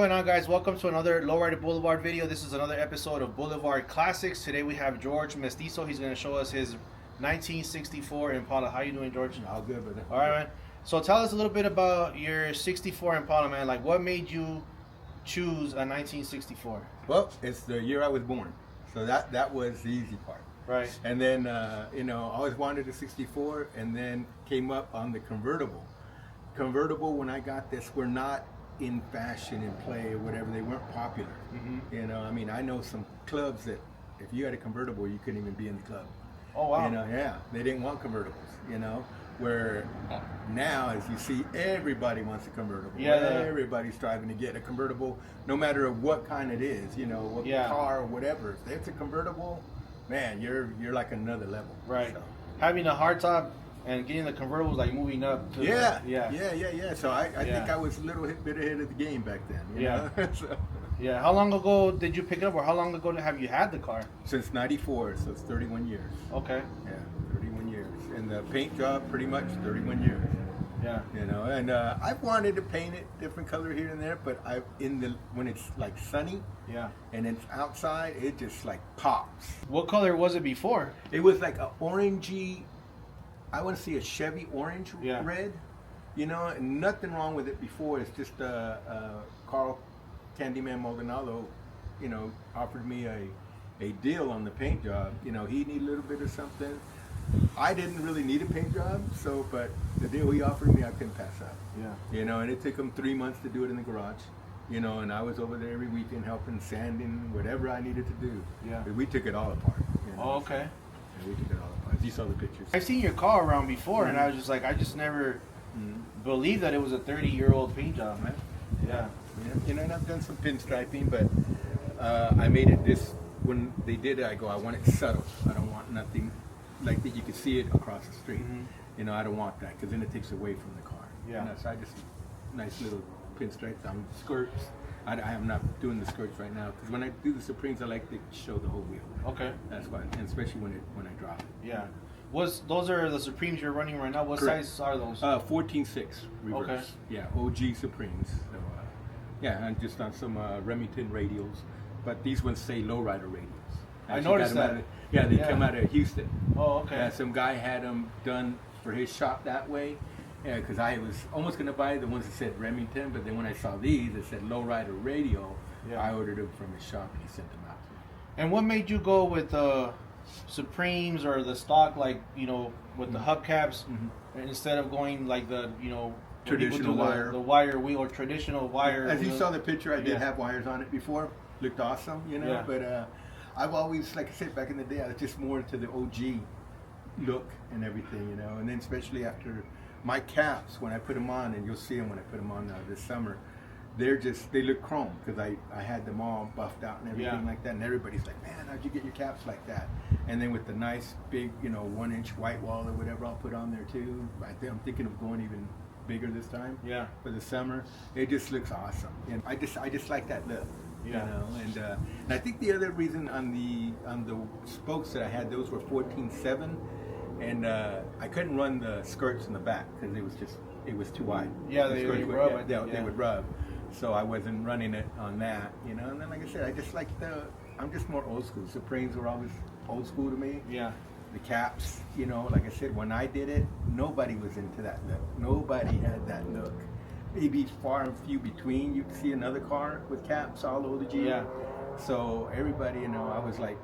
going on, guys? Welcome to another Lowrider Blvd video. This is another episode of Blvd Classics. Today we have Jorge Mestizo. He's going to show us his 1964 Impala. How you doing, Jorge? All good, brother. All right, man. So tell us a little bit about your 64 Impala, man. Like, what made you choose a 1964? Well, it's the year I was born, so that was the easy part. Right. And then, I always wanted a 64, and then came up on the convertible. Convertible, when I got this, were not in fashion and play or whatever. They weren't popular. Mm-hmm. I know some clubs that if you had a convertible, you couldn't even be in the club. Oh, wow. Yeah, they didn't want convertibles, where now, as you see, everybody wants a convertible. Yeah. Everybody's striving to get a convertible, no matter what kind it is, what car or whatever. If it's a convertible, man, you're like another level. Right. So. Having a hardtop and getting the convertible was like moving up to Yeah. So I Yeah. think I was a little bit ahead of the game back then. you know? So, Yeah. How long ago did you pick it up, or how long ago have you had the car? since '94, so it's 31 years. Okay. Yeah, 31 years. And the paint job, pretty much 31 years. Yeah. And I've wanted to paint it different color here and there, but when it's like sunny, Yeah. and it's outside, it just like pops. What color was it before? It was like a orangey, I want to see a Chevy orange red, and nothing wrong with it before. It's just Carl Candyman Maldonado, offered me a deal on the paint job. He needed a little bit of something. I didn't really need a paint job, but the deal he offered me, I couldn't pass up. Yeah. And it took him 3 months to do it in the garage. And I was over there every weekend helping, sanding, whatever I needed to do. Yeah. But we took it all apart. Oh, okay. Yeah, we took it all apart. You saw the pictures. I've seen your car around before, and I was just like, I just never believed that it was a 30-year-old paint job, man. Yeah. And I've done some pinstriping, but I made it when they did it, I want it subtle. I don't want nothing like that you could see it across the street. I don't want that, because then it takes away from the car. Yeah. So I just, nice little pinstripes on skirts. I am not doing the skirts right now, because when I do the Supremes, I like to show the whole wheel. Okay. That's why, and especially when I drop it. Yeah. Those are the Supremes you're running right now? What Correct. size are those? 14.6 reverse. Okay. Yeah, OG Supremes. So, and just on some Remington radials, but these ones say Lowrider radials. I noticed that. They come out of Houston. Oh, okay. Yeah, some guy had them done for his shop that way. Yeah, because I was almost going to buy the ones that said Remington, but then when I saw these that said Lowrider Radio, I ordered them from his shop and he sent them out to me. And what made you go with the Supremes or the stock, like, with the hubcaps, instead of going like the, traditional wire, the wire wheel or traditional wire? As you saw the picture, I did have wires on it before. Looked awesome, Yeah. But I've always, like I said, back in the day, I was just more into the OG look and everything, and then especially after my caps, when I put them on, and you'll see them when I put them on this summer, they look chrome, because I had them all buffed out and everything like that, and everybody's like, man, how'd you get your caps like that? And then with the nice big 1-inch white wall or whatever I'll put on there too. I'm thinking of going even bigger this time for the summer. It just looks awesome, and I just like that look. And I think the other reason on the spokes that I had, those were 14.7, and I couldn't run the skirts in the back because it was too wide. Yeah, they would rub. They would rub, so I wasn't running it on that. And then, like I said, I just like I'm just more old school. Supremes were always old school to me. Yeah. The caps, like I said, when I did it, nobody was into that look. Nobody had that look. Maybe far and few between, you'd see another car with caps all over the G. Yeah. So everybody, I was like,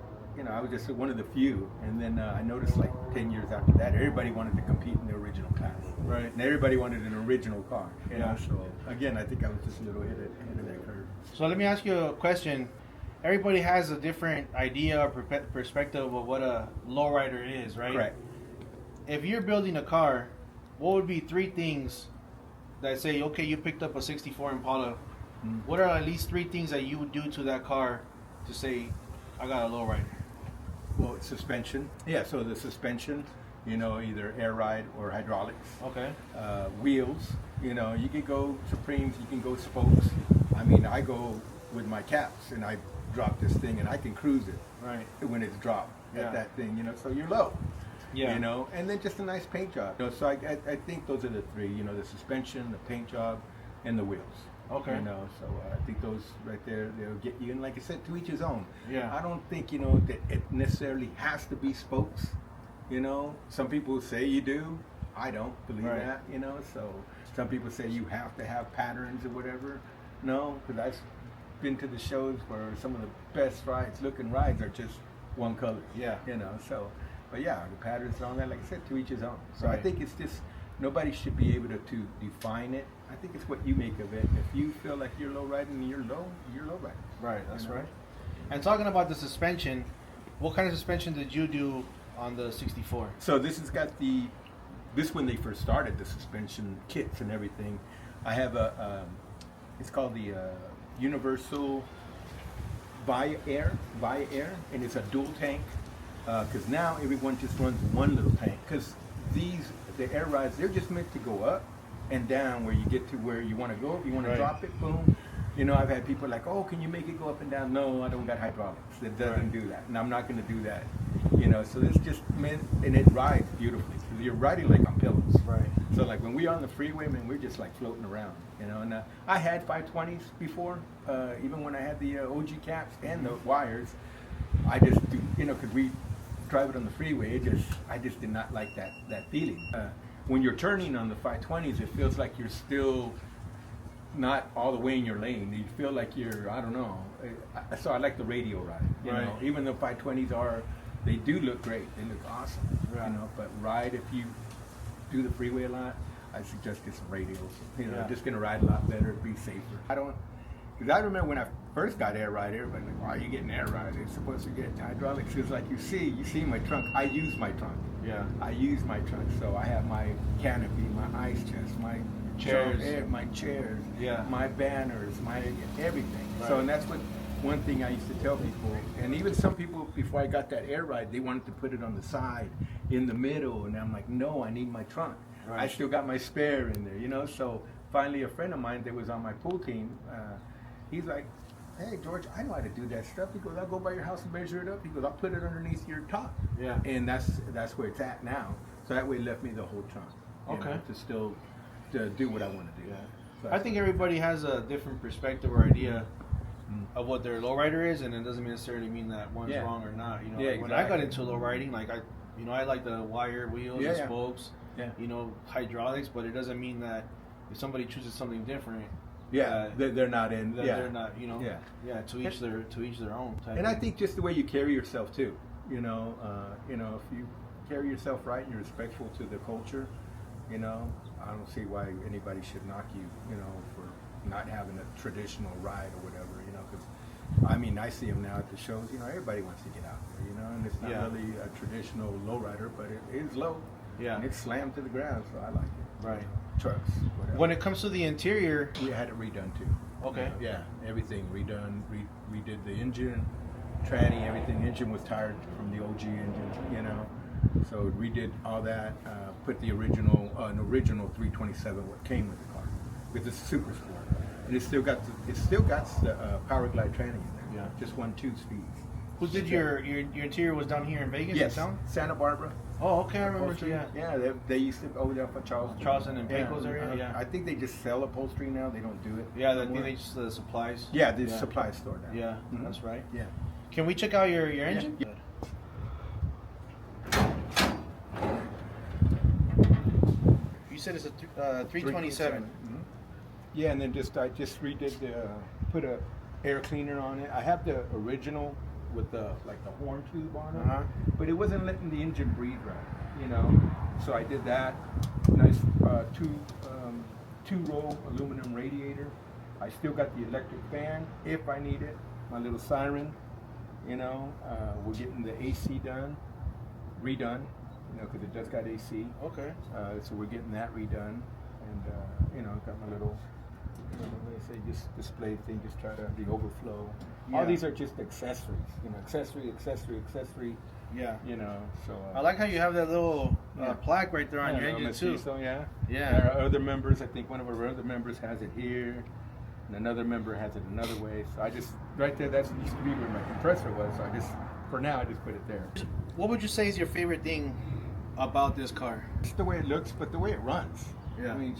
I was just one of the few. And then I noticed like 10 years after that, everybody wanted to compete in the original class. Right. And everybody wanted an original car. Yeah. So again, I think I was just a little ahead of that curve. So let me ask you a question. Everybody has a different idea or perspective of what a lowrider is, right? Correct. If you're building a car, what would be 3 things that say, okay, you picked up a 64 Impala. What are at least 3 things that you would do to that car to say, I got a lowrider? Well, suspension. Yeah, so the suspension, either air ride or hydraulics. Okay. Wheels, you can go Supremes, you can go spokes. I go with my caps, and I drop this thing, and I can cruise it. Right. When it's dropped at that thing, so you're low. Yeah. And then just a nice paint job. So I think those are the 3, the suspension, the paint job, and the wheels. Okay. You know, so I think those right there, they'll get you. And like I said, to each his own. Yeah. I don't think, you know, that it necessarily has to be spokes. You know, some people say you do. I don't believe Right. that, you know. So some people say you have to have patterns or whatever. No, because I've been to the shows where some of the best looking rides are just one color. Yeah. You know, so, but yeah, the patterns and all that, like I said, to each his own. So I Right. think it's just, nobody should be able to define it. I think it's what you make of it. If you feel like you're low riding, you're low riding. Right, that's You know? right. And talking about the suspension, what kind of suspension did you do on the 64? So this has got this when they first started the suspension kits and everything. I have it's called the Universal Via Air, and it's a dual tank. Because now everyone just runs one little tank. Because the air rides, they're just meant to go up and down where you get to where you want to go. If you want Right. to drop it, boom. You know, I've had people like, oh, can you make it go up and down? No, I don't got hydraulics. It doesn't Right. do that. And I'm not going to do that. You know, so this just meant, and it rides beautifully. Because you're riding like on pillows. Right. So like when we're on the freeway, man, we're just like floating around. You know, and I had 520s before, even when I had the OG caps and the wires. I just do, you know, because we drive it on the freeway, I just did not like that feeling. When you're turning on the 520s, it feels like you're still not all the way in your lane. You feel like you're, I don't know. So I like the radio ride. You Right. know, even though 520s they do look great. They look awesome. Right. You know, but ride, if you do the freeway a lot, I suggest get some radios. You know, Yeah. just gonna ride a lot better, be safer. Because I remember when I first got air ride, everybody was like, why are you getting air ride? It's supposed to get hydraulics. It's like you see my trunk. I use my trunk. Yeah. I use my trunk. So I have my canopy, my ice chest, my Chairs. my chairs, Yeah. my banners, my everything. Right. So, and that's one thing I used to tell people. And even some people, before I got that air ride, they wanted to put it on the side, in the middle. And I'm like, no, I need my trunk. Right. I still got my spare in there, you know. So finally, a friend of mine that was on my pool team, he's like, hey, George, I know how to do that stuff. He goes, I'll go by your house and measure it up. He goes, I'll put it underneath your top. Yeah. And that's where it's at now. So that way it left me the whole trunk. You Okay. know, to still to do what I want to do. Yeah. So I think everybody has a different perspective or idea of what their lowrider is, and it doesn't necessarily mean that one's Yeah. wrong or not. You know, Yeah, like when I got exactly. into low riding, like I like the wire wheels Yeah, and yeah. spokes, Yeah. you know, hydraulics, but it doesn't mean that if somebody chooses something different, Yeah, they're not in. that Yeah. they're not, you know, Yeah. to each their own. Type And I of- think just the way you carry yourself too. You know, if you carry yourself right and you're respectful to the culture, you know, I don't see why anybody should knock you, you know, for not having a traditional ride or whatever, you know, because I mean, I see them now at the shows, you know, everybody wants to get out there, you know, and it's not Yeah. really a traditional lowrider, but it is low. Yeah. And it's slammed to the ground, so I like it. Right. Trucks, whatever. When it comes to the interior, We had it redone too. Okay. Yeah, everything redone. Redid the engine, tranny, everything. Engine was tired from the OG engine, you know. So redid all that. Put the original 327 what came with the car, with the Super Sport, and it still got the Power Glide tranny in there. Yeah. Just 1.2 speeds. who did your interior was down here in Vegas? Yes, in town? Santa Barbara. Oh, okay, I remember. Upholstery. Yeah. Yeah, they used to over there for Charleston. Charleston and Pecos area, yeah. I think they just sell upholstery now. They don't do it. Yeah, I anymore. think they just the supplies. Yeah, the supply store now. Yeah, Mhm. that's right. Yeah. Can we check out your engine? Yeah. You said it's a 327. Mhm. Yeah, and then I just redid put a air cleaner on it. I have the original with the horn tube on it, Uh-huh. but it wasn't letting the engine breathe right, you know. So I did that. Nice two-row aluminum radiator. I still got the electric fan if I need it. My little siren, you know. We're getting the AC redone, you know, because it just got AC. Okay. So we're getting that redone, and you know, got my little, what do they say, just display thing, just try to the overflow. Yeah. All these are just accessories, you know, accessory. Yeah. You know, so. I like how you have that little Yeah. plaque right there on your engine too. So yeah. Yeah. Our other members, I think one of our other members has it here, and another member has it another way. So I just right there. That used to be where my compressor was. So for now, I just put it there. What would you say is your favorite thing about this car? It's the way it looks, but the way it runs. Yeah. I mean,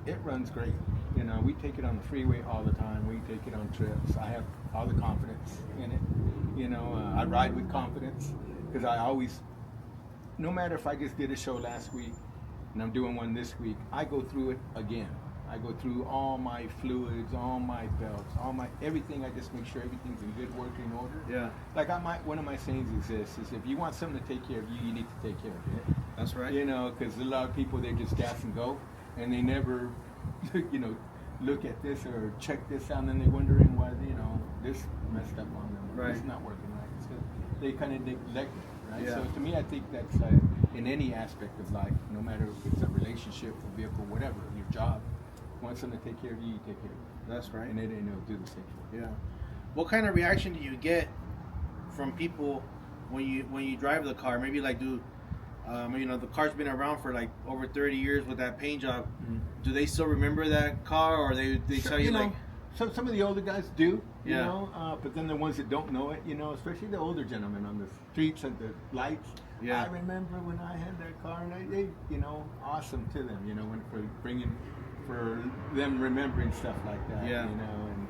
it runs great. You You know, we take it on the freeway all the time. We take it on trips. I have all the confidence in it. You know, I ride with confidence because I always, no matter if I just did a show last week and I'm doing one this week, I go through it again. I go through all my fluids, all my belts, everything. I just make sure everything's in good working order. Yeah. Like one of my sayings is this: is if you want something to take care of you, you need to take care of it. That's right. You know, because a lot of people, they just gas and go, and they never, you know, look at this or check this out, and then they're wondering why, you know, this messed up on them. Right. It's not working right. It's 'cause they kind of neglect it, right? Yeah. So to me, I think that's in any aspect of life, no matter if it's a relationship, a vehicle, whatever, your job. Want something to take care of you, you take care of it. That's right. And they didn't do the same for you. Yeah. What kind of reaction do you get from people when you drive the car? Maybe like, you know, the car's been around for like over 30 years with that paint job. Mm-hmm. Do they still remember that car, or they tell you like? Know, some of the older guys do, you Yeah. know, but then the ones that don't know it, you know, especially the older gentlemen on the streets and the lights. Yeah. I remember when I had that car, and they you know, awesome to them, you know, for them remembering stuff like that, Yeah. you know, and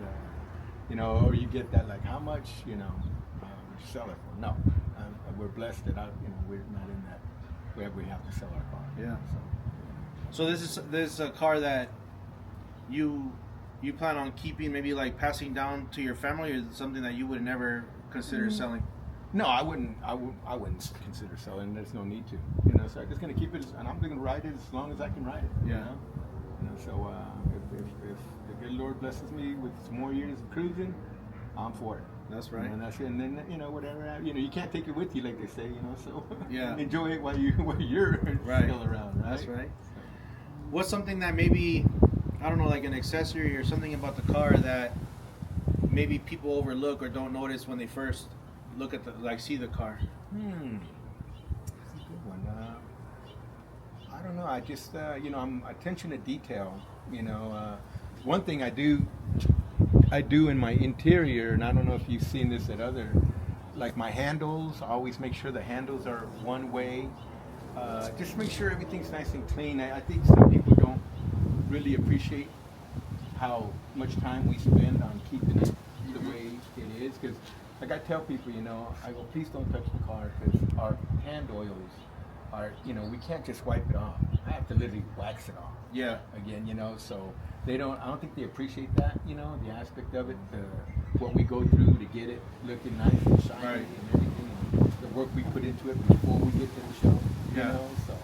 you know, or you get that like, how much, you know, you sell it for? No, we're blessed that we're not in that where we have to sell our car. Yeah. So this is a car that you plan on keeping, maybe like passing down to your family, or is it something that you would never consider selling? No, I wouldn't consider selling. There's no need to, you know. So I'm just gonna keep it, and I'm gonna ride it as long as I can ride it. Yeah. You know? So if the good Lord blesses me with some more years of cruising, I'm for it. That's right. And that's it. And then, you know, whatever, you know, you can't take it with you, like they say, you know. So yeah, enjoy it while you're right. still around. Right? That's right. What's something that maybe, I don't know, like an accessory or something about the car that maybe people overlook or don't notice when they first look at see the car? That's a good one. I don't know. I just, you know, I'm attention to detail. You know, one thing I do in my interior, and I don't know if you've seen this at other, like my handles. I always make sure the handles are one way. Just make sure everything's nice and clean. I think some people don't really appreciate how much time we spend on keeping it the way it is. Because, like I tell people, you know, I go, please don't touch the car, because our hand oils are, you know, we can't just wipe it off. I have to literally wax it off. Yeah. Again, you know, so I don't think they appreciate that, you know, the aspect of it, what we go through to get it looking nice and shiny, right. and everything, and the work we put into it before we get to the show, you know, so.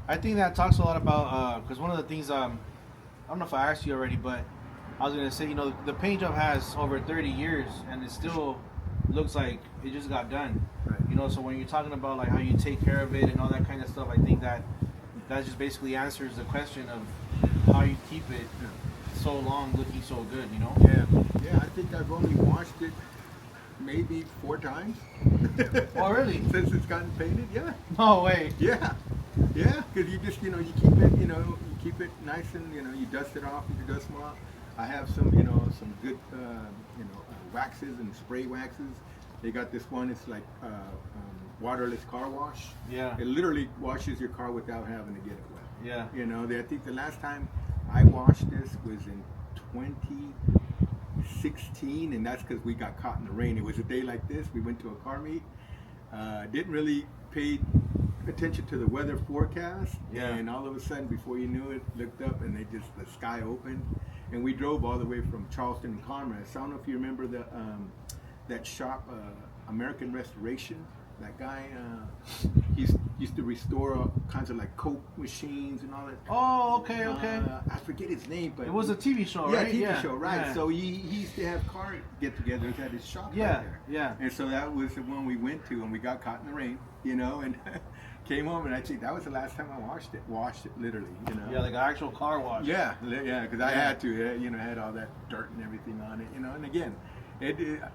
I think that talks a lot about, because one of the things, I don't know if I asked you already, but I was going to say, you know, the paint job has over 30 years, and it still looks like it just got done. Right. You know, so when you're talking about like how you take care of it and all that kind of stuff, I think that just basically answers the question of how you keep it so long looking so good, you know? Yeah, I think I've only washed it maybe 4 times. Oh, really? Since it's gotten painted, yeah. No way. Yeah, because you just, you know, you keep it, you know, you keep it nice and, you know, you dust it off with your dust mop. I have some, you know, some good, you know, waxes and spray waxes. They got this one, it's like waterless car wash. Yeah. It literally washes your car without having to get it wet. Yeah. You know, I think the last time I washed this was in 2016, and that's because we got caught in the rain. It was a day like this. We went to a car meet. Didn't really pay attention to the weather forecast. Yeah. And all of a sudden, before you knew it, looked up and the sky opened. And we drove all the way from Charleston and Commerce. I don't know if you remember that shop, American Restoration. That guy, he used to restore all kinds of like Coke machines and all that. Oh, okay. I forget his name, but It was a TV show, yeah, right? TV show, right? Yeah. So he used to have car get-togethers at his shop Yeah, right there. yeah. And so that was the one we went to, and we got caught in the rain, you know, and came home, and I think that was the last time I washed it literally, you know. Yeah, like an actual car wash. Yeah, because I had to, you know, had all that dirt and everything on it, you know. And again,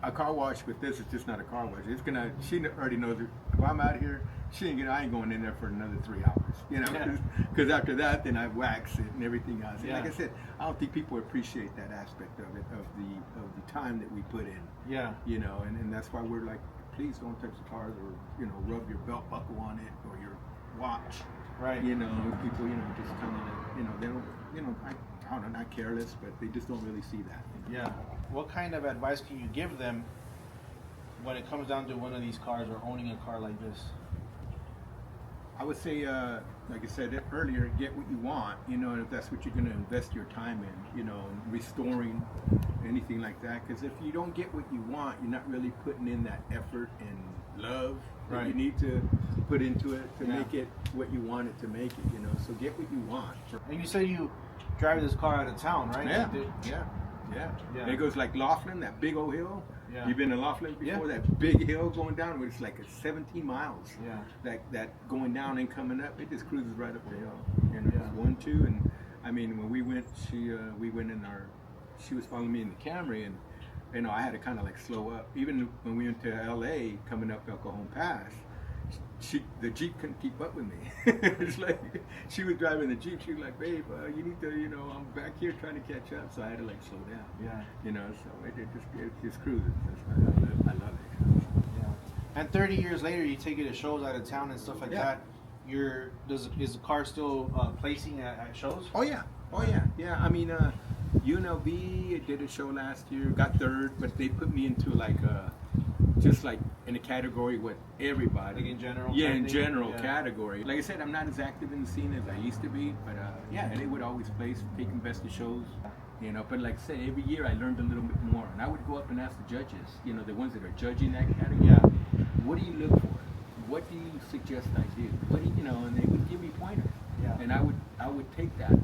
a car wash with this is just not a car wash. It's gonna. She already knows it. If I'm out here, I ain't going in there for another 3 hours, you know. Because after that, then I wax it and everything else. And like I said, I don't think people appreciate that aspect of it, of the time that we put in. Yeah. You know, and that's why we're like, please don't touch the cars, or, you know, rub your belt buckle on it or your watch. Right. You know, people, you know, just kind of, you know, they don't, you know, I don't know, not careless, but they just don't really see that. You know? Yeah. What kind of advice can you give them when it comes down to one of these cars or owning a car like this? I would say, like I said earlier, get what you want, you know, and if that's what you're going to invest your time in, you know, restoring anything like that. Because if you don't get what you want, you're not really putting in that effort and love that you need to put into it to make it what you want it to make it, you know. So get what you want. And you said you drive this car out of town, right? Yeah. It goes like Laughlin, that big old hill. Yeah. You've been to Laughlin before? That big hill going down, where it's like 17 miles. Yeah. That going down and coming up, it just cruises right up the hill. You know, it's 1, 2, and I mean, when we went, we went in she was following me in the Camry, and you know, I had to kind of like slow up. Even when we went to LA, coming up El Cajon Pass, the Jeep couldn't keep up with me. It's like she was driving the Jeep. She was like, "Babe, you need to, you know, I'm back here trying to catch up." So I had to like slow down. Yeah. You know, so it just cruises. I love it. Yeah. And 30 years later, you take it to shows out of town and stuff like that. Is the car still placing at shows? Oh yeah. Yeah. I mean, UNLV did a show last year, got third, but they put me into like just like in a category with everybody. Like in general? Yeah, in general category. Like I said, I'm not as active in the scene as I used to be, but and they would always place, taking best of shows. You know, but like I said, every year I learned a little bit more, and I would go up and ask the judges, you know, the ones that are judging that category. Yeah. What do you look for? What do you suggest I do? What do you know? And they would give me pointers. Yeah. And I would take that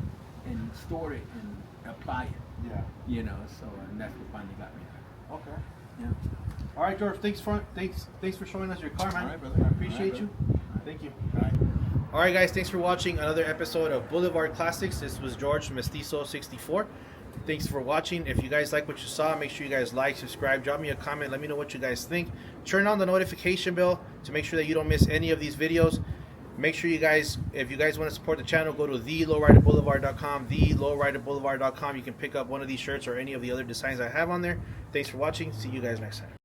and store it and apply it. Yeah. You know, so and that's what finally got me there. Okay. Yeah. All right, George. Thanks for showing us your car, man. All right, brother. I appreciate you. Right. Thank you. All right. All right, guys. Thanks for watching another episode of Blvd Classics. This was George from Mestizo 64. Thanks for watching. If you guys like what you saw, make sure you guys like, subscribe, drop me a comment, let me know what you guys think. Turn on the notification bell to make sure that you don't miss any of these videos. Make sure you guys, if you guys want to support the channel, go to thelowriderblvd.com, thelowriderblvd.com. You can pick up one of these shirts or any of the other designs I have on there. Thanks for watching. See you guys next time.